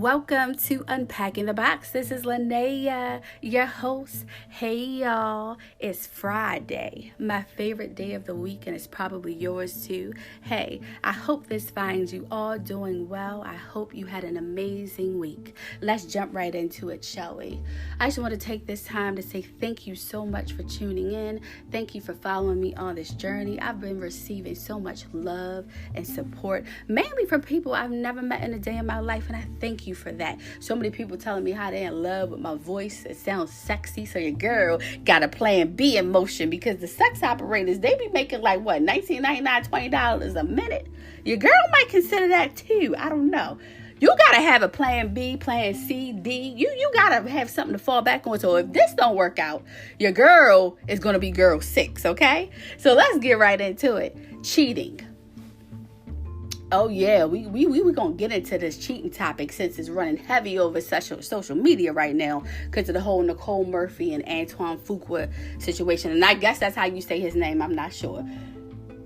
Welcome to Unpacking the Box. This is Linnea, your host. Hey y'all, it's Friday, my favorite day of the week, and it's probably yours too. Hey, I hope this finds you all doing well. I hope you had an amazing week. Let's jump right into it, shall we? I just want to take this time to say thank you so much for tuning in. Thank you for following me on this journey. I've been receiving so much love and support, mainly from people I've never met in a day in my life, and I thank you for that. So many people telling me how they're in love with my voice. It sounds sexy. So your girl got a plan B in motion, because the sex operators, they be making like what, $19.99, $20 a minute. Your girl might consider that too. I don't know. You gotta have a plan B, plan C, D. You gotta have something to fall back on. So if this don't work out, your girl is gonna be girl 6, okay? So let's get right into it. Cheating. Oh yeah, we gonna get into this cheating topic since it's running heavy over social media right now because of the whole Nicole Murphy and Antoine Fuqua situation. And I guess that's how you say his name. I'm not sure.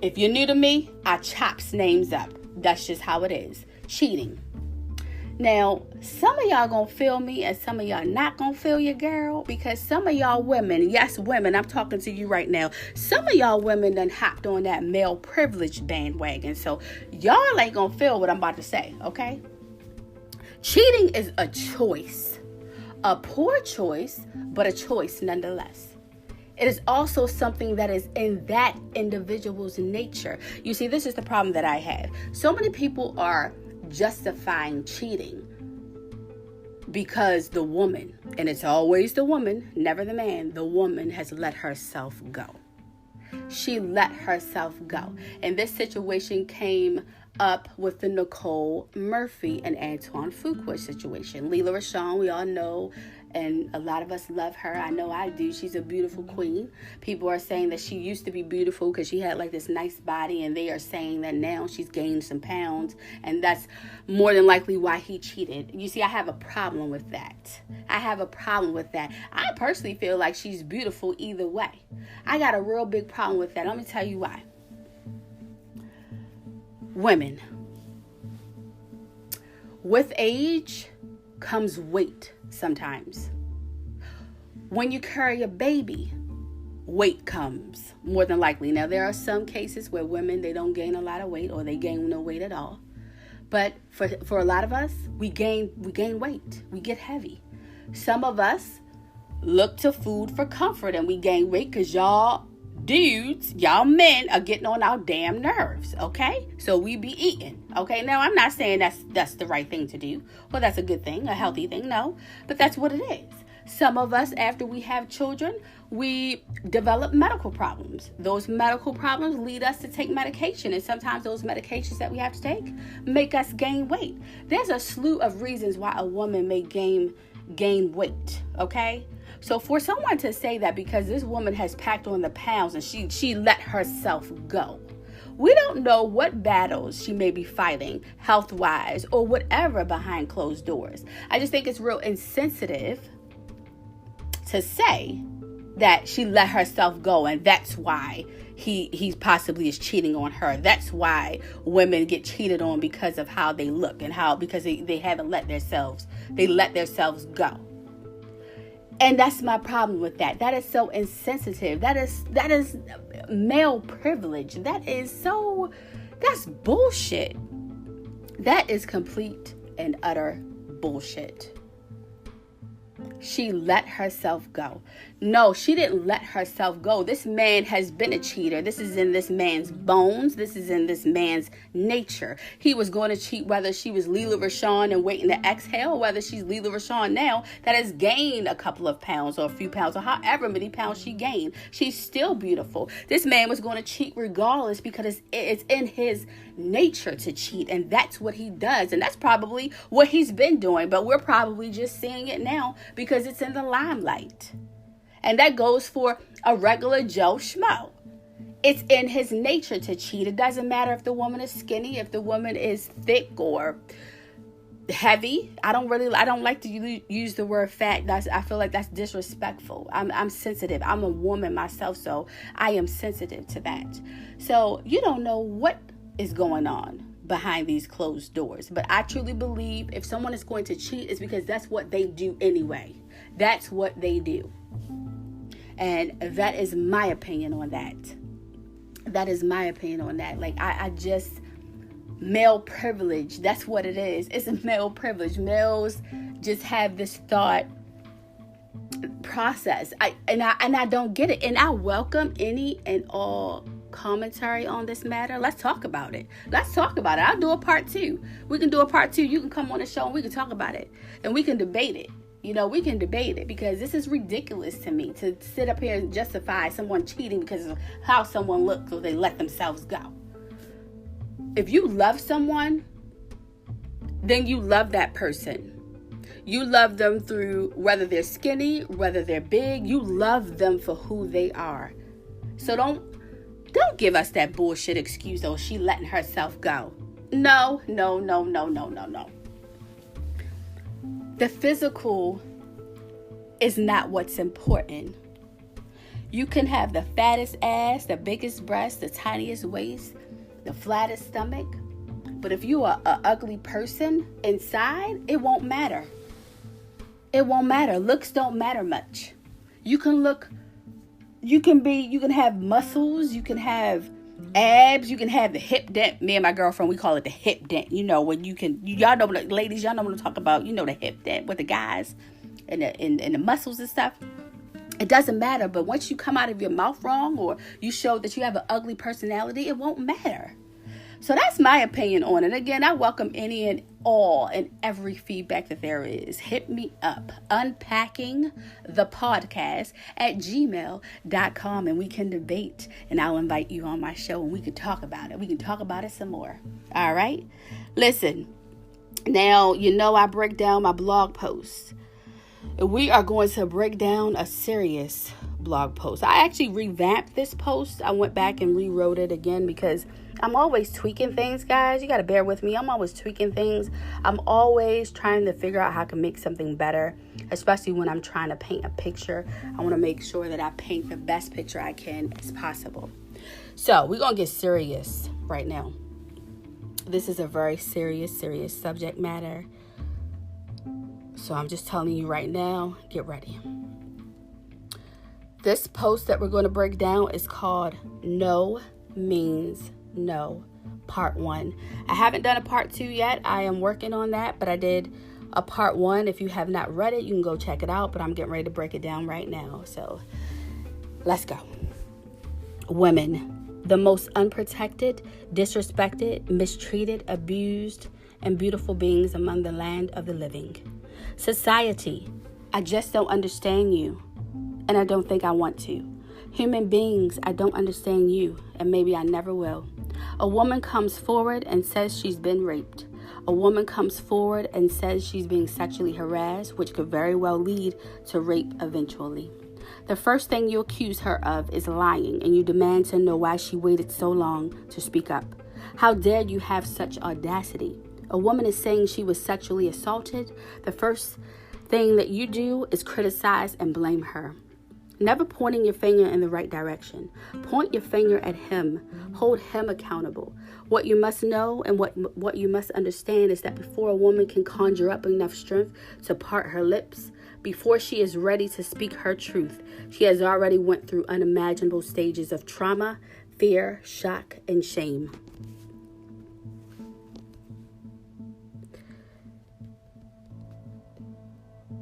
If you're new to me, I chops names up. That's just how it is. Cheating. Now, some of y'all gonna feel me and some of y'all not gonna feel your girl, because some of y'all women, yes, women, I'm talking to you right now. Some of y'all women done hopped on that male privilege bandwagon. So y'all ain't gonna feel what I'm about to say, okay? Cheating is a choice. A poor choice, but a choice nonetheless. It is also something that is in that individual's nature. You see, this is the problem that I have. So many people are justifying cheating because the woman, and it's always the woman, never the man, the woman has let herself go. She let herself go. And this situation came up with the Nicole Murphy and Antoine Fuqua situation. Lela Rochon, we all know, and a lot of us love her. I know I do. She's a beautiful queen. People are saying that she used to be beautiful because she had like this nice body, and they are saying that now she's gained some pounds, and that's more than likely why he cheated. You see, I have a problem with that. I personally feel like she's beautiful either way. I got a real big problem with that. Let me tell you why. Women, with age comes weight sometimes. When you carry a baby, weight comes more than likely. Now, there are some cases where women, they don't gain a lot of weight, or they gain no weight at all. But for a lot of us, we gain weight. We get heavy. Some of us look to food for comfort, and we gain weight because y'all dudes, y'all men are getting on our damn nerves, okay? So we be eating, okay? Now, I'm not saying that's the right thing to do, or that's a good thing, a healthy thing, no. But that's what it is. Some of us, after we have children, we develop medical problems. Those medical problems lead us to take medication, and sometimes those medications that we have to take make us gain weight. There's a slew of reasons why a woman may gain weight, okay? So for someone to say that because this woman has packed on the pounds and she let herself go, we don't know what battles she may be fighting health-wise or whatever behind closed doors. I just think it's real insensitive to say that she let herself go, and that's why he possibly is cheating on her. That's why women get cheated on, because of how they look and because they haven't let themselves go. And that's my problem with that. That is so insensitive. That is male privilege. That's bullshit. That is complete and utter bullshit. She let herself go. No, she didn't let herself go. This man has been a cheater. This is in this man's bones. This is in this man's nature. He was going to cheat whether she was Lela Rochon and waiting to exhale, or whether she's Lela Rochon now that has gained a couple of pounds or a few pounds, or however many pounds she gained. She's still beautiful. This man was going to cheat regardless, because it's in his nature to cheat, and that's what he does, and that's probably what he's been doing, but we're probably just seeing it now because it's in the limelight. And that goes for a regular Joe Schmo. It's in his nature to cheat. It doesn't matter if the woman is skinny, if the woman is thick or heavy. I don't like to use the word fat. I feel like that's disrespectful. I'm sensitive. I'm a woman myself, so I am sensitive to that. So you don't know what is going on behind these closed doors. But I truly believe if someone is going to cheat, it's because that's what they do anyway. That's what they do. And that is my opinion on that. That is my opinion on that. Like, I just, male privilege, that's what it is. It's a male privilege. Males just have this thought process. I don't get it. And I welcome any and all commentary on this matter. Let's talk about it. I'll do a part 2. We can do a part 2. You can come on the show and we can talk about it. And we can debate it. We can debate it, because this is ridiculous to me to sit up here and justify someone cheating because of how someone looks or they let themselves go. If you love someone, then you love that person. You love them through whether they're skinny, whether they're big. You love them for who they are. So don't give us that bullshit excuse, oh, she letting herself go. No. The physical is not what's important. You can have the fattest ass, the biggest breast, the tiniest waist, the flattest stomach. But if you are an ugly person inside, it won't matter. It won't matter. Looks don't matter much. You can have muscles, you can have abs, you can have the hip dent. Me and my girlfriend, we call it the hip dent. When y'all know, ladies, y'all know what I'm talking about. The hip dent with the guys and the muscles and stuff. It doesn't matter. But once you come out of your mouth wrong, or you show that you have an ugly personality, it won't matter. So that's my opinion on it. Again, I welcome any and all and every feedback that there is. Hit me up, unpackingthepodcast@gmail.com, and we can debate, and I'll invite you on my show and we can talk about it. We can talk about it some more. All right? Listen, now, I break down my blog posts. We are going to break down a serious blog post. I actually revamped this post. I went back and rewrote it again because I'm always tweaking things, guys. You got to bear with me. I'm always tweaking things. I'm always trying to figure out how I can make something better, especially when I'm trying to paint a picture. I want to make sure that I paint the best picture I can as possible. So we're going to get serious right now. This is a very serious subject matter. So I'm just telling you right now, get ready. This post that we're going to break down is called No Means No, Part 1. I haven't done a Part 2 yet. I am working on that, but I did a Part 1. If you have not read it, you can go check it out, but I'm getting ready to break it down right now. So let's go. Women, the most unprotected, disrespected, mistreated, abused, and beautiful beings among the land of the living. Society, I just don't understand you, and I don't think I want to. Human beings, I don't understand you, and maybe I never will. A woman comes forward and says she's been raped. A woman comes forward and says she's being sexually harassed, which could very well lead to rape eventually. The first thing you accuse her of is lying, and you demand to know why she waited so long to speak up. How dare you have such audacity? A woman is saying she was sexually assaulted. The first thing that you do is criticize and blame her. Never pointing your finger in the right direction. Point your finger at him. Hold him accountable. What you must know and what you must understand is that before a woman can conjure up enough strength to part her lips, before she is ready to speak her truth, she has already went through unimaginable stages of trauma, fear, shock, and shame.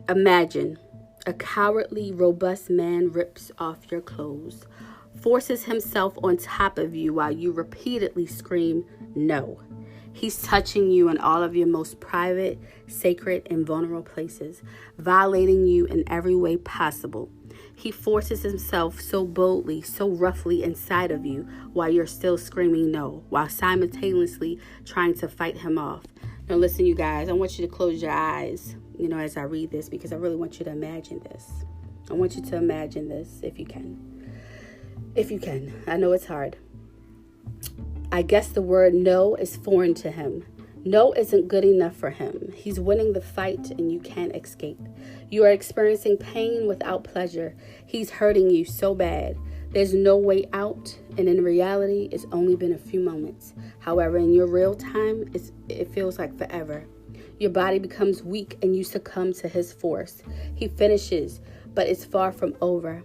Imagine a cowardly, robust man rips off your clothes, forces himself on top of you while you repeatedly scream, no. He's touching you in all of your most private, sacred, and vulnerable places, violating you in every way possible. He forces himself so boldly, so roughly inside of you while you're still screaming no, while simultaneously trying to fight him off. Now listen, you guys, I want you to close your eyes, as I read this, because I really want you to imagine this. I want you to imagine this if you can. If you can. I know it's hard. I guess the word no is foreign to him. No isn't good enough for him. He's winning the fight and you can't escape. You are experiencing pain without pleasure. He's hurting you so bad. There's no way out, and in reality, it's only been a few moments. However, in your real time, it feels like forever. Your body becomes weak and you succumb to his force. He finishes, but it's far from over.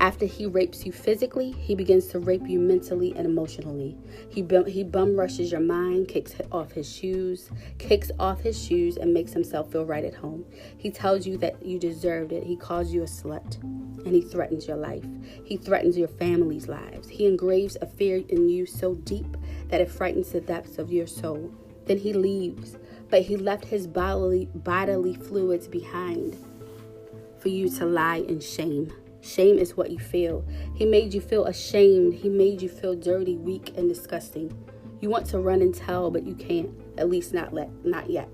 After he rapes you physically, he begins to rape you mentally and emotionally. He bum rushes your mind, kicks off his shoes and makes himself feel right at home. He tells you that you deserved it. He calls you a slut, and he threatens your life. He threatens your family's lives. He engraves a fear in you so deep that it frightens the depths of your soul. Then he leaves, but he left his bodily fluids behind for you to lie in shame. Shame is what you feel. He made you feel ashamed. He made you feel dirty, weak, and disgusting. You want to run and tell, but you can't. At least not yet.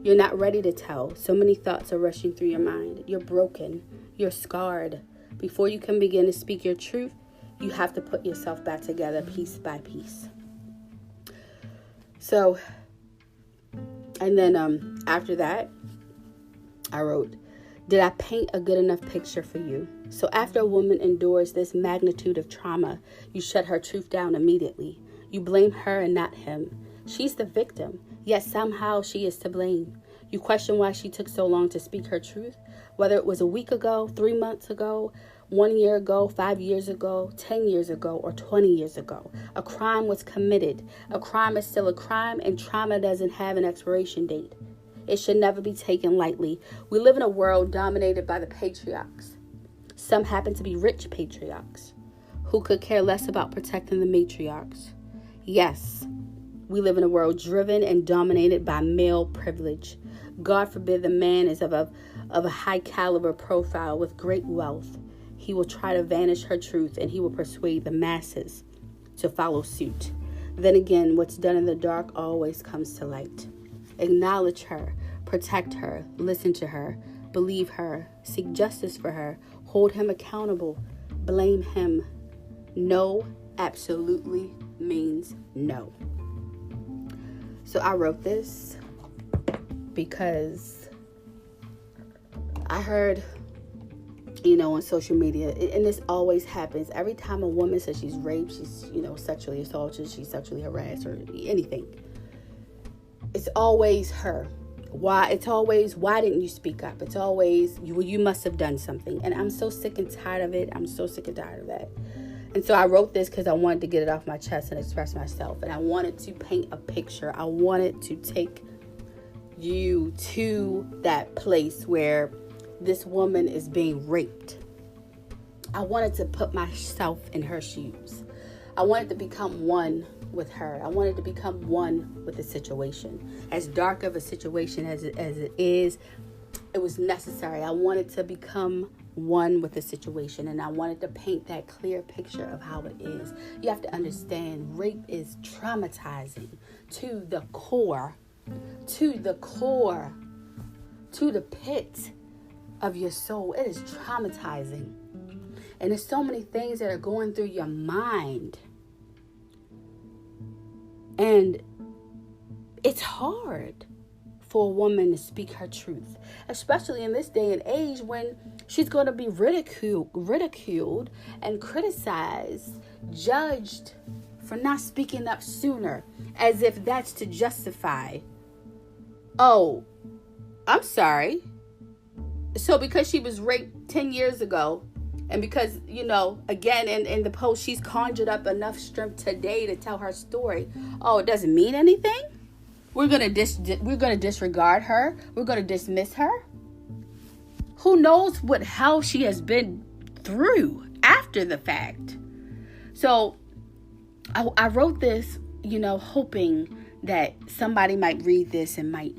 You're not ready to tell. So many thoughts are rushing through your mind. You're broken. You're scarred. Before you can begin to speak your truth, you have to put yourself back together piece by piece. So, and then after that, I wrote, did I paint a good enough picture for you? So after a woman endures this magnitude of trauma, you shut her truth down immediately. You blame her and not him. She's the victim, yet somehow she is to blame. You question why she took so long to speak her truth, whether it was a week ago, 3 months ago, 1 year ago, 5 years ago, 10 years ago, or 20 years ago. A crime was committed. A crime is still a crime, and trauma doesn't have an expiration date. It should never be taken lightly. We live in a world dominated by the patriarchs. Some happen to be rich patriarchs who could care less about protecting the matriarchs. Yes, we live in a world driven and dominated by male privilege. God forbid the man is of a high caliber profile with great wealth. He will try to vanish her truth, and he will persuade the masses to follow suit. Then again, what's done in the dark always comes to light. Acknowledge her, protect her, listen to her, believe her, seek justice for her, hold him accountable, blame him. No absolutely means no. So I wrote this because I heard, on social media, and this always happens. Every time a woman says she's raped, she's, sexually assaulted, she's sexually harassed, or anything, it's always her. Why? It's always, why didn't you speak up? It's always, you must have done something. And I'm so sick and tired of it. I'm so sick and tired of that. And so I wrote this because I wanted to get it off my chest and express myself. And I wanted to paint a picture. I wanted to take you to that place where this woman is being raped. I wanted to put myself in her shoes. I wanted to become one with her. I wanted to become one with the situation. As dark of a situation as it is, it was necessary. I wanted to become one with the situation, and I wanted to paint that clear picture of how it is. You have to understand, rape is traumatizing to the core, to the pit of your soul. It is traumatizing. And there's so many things that are going through your mind. And it's hard for a woman to speak her truth, especially in this day and age when she's going to be ridiculed and criticized, judged for not speaking up sooner, as if that's to justify, oh, I'm sorry. So because she was raped 10 years ago, and because, again, in the post, she's conjured up enough strength today to tell her story. Oh, it doesn't mean anything? We're gonna disregard her? We're gonna dismiss her? Who knows what hell she has been through after the fact? So I wrote this, hoping that somebody might read this and might,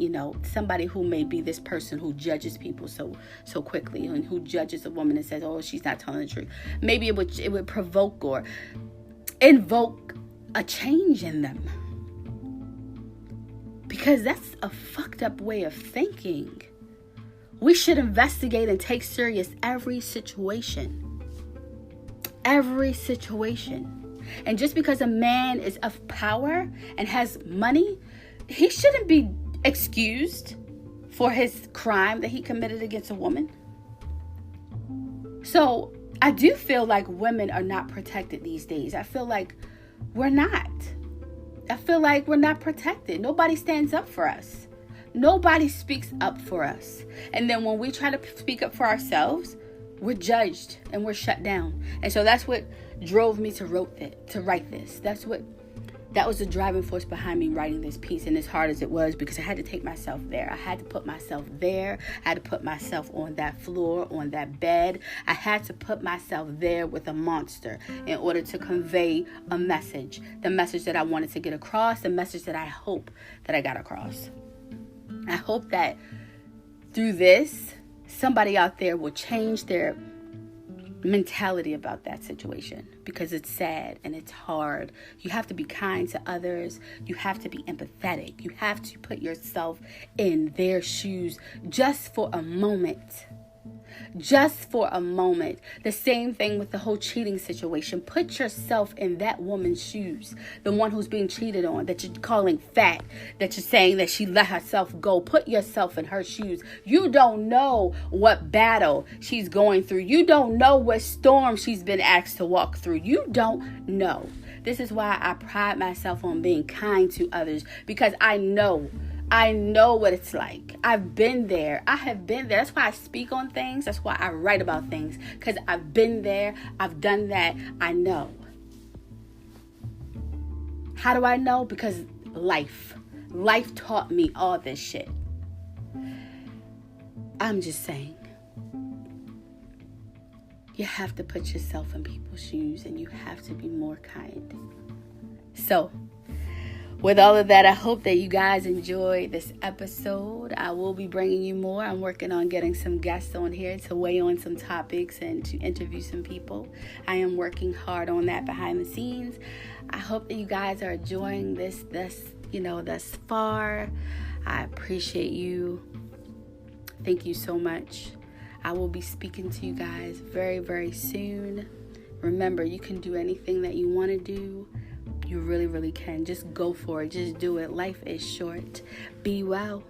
somebody who may be this person who judges people so quickly, and who judges a woman and says, oh, she's not telling the truth. Maybe it would provoke or invoke a change in them. Because that's a fucked up way of thinking. We should investigate and take serious every situation. Every situation. And just because a man is of power and has money, he shouldn't be excused for his crime that he committed against a woman. So I do feel like women are not protected these days. I feel like we're not. I feel like we're not protected. Nobody stands up for us. Nobody speaks up for us. And then when we try to speak up for ourselves, we're judged and we're shut down. And so that's what drove me to write this. That was the driving force behind me writing this piece. And as hard as it was, because I had to take myself there. I had to put myself there. I had to put myself on that floor, on that bed. I had to put myself there with a monster in order to convey a message. The message that I wanted to get across, the message that I hope that I got across. I hope that through this, somebody out there will change their mentality about that situation, because it's sad and it's hard. You have to be kind to others. You have to be empathetic. You have to put yourself in their shoes just for a moment. Just for a moment. The same thing with the whole cheating situation. Put yourself in that woman's shoes. The one who's being cheated on, that you're calling fat, that you're saying that she let herself go. Put yourself in her shoes. You don't know what battle she's going through. You don't know what storm she's been asked to walk through. You don't know. This is why I pride myself on being kind to others, because I know what it's like. I've been there. I have been there. That's why I speak on things. That's why I write about things, because I've been there. I've done that. I know. How do I know? Because life taught me all this shit. I'm just saying, you have to put yourself in people's shoes, and you have to be more kind. So, with all of that, I hope that you guys enjoyed this episode. I will be bringing you more. I'm working on getting some guests on here to weigh on some topics and to interview some people. I am working hard on that behind the scenes. I hope that you guys are enjoying this thus far. I appreciate you. Thank you so much. I will be speaking to you guys very, very soon. Remember, you can do anything that you want to do. You really, really can. Just go for it. Just do it. Life is short. Be well.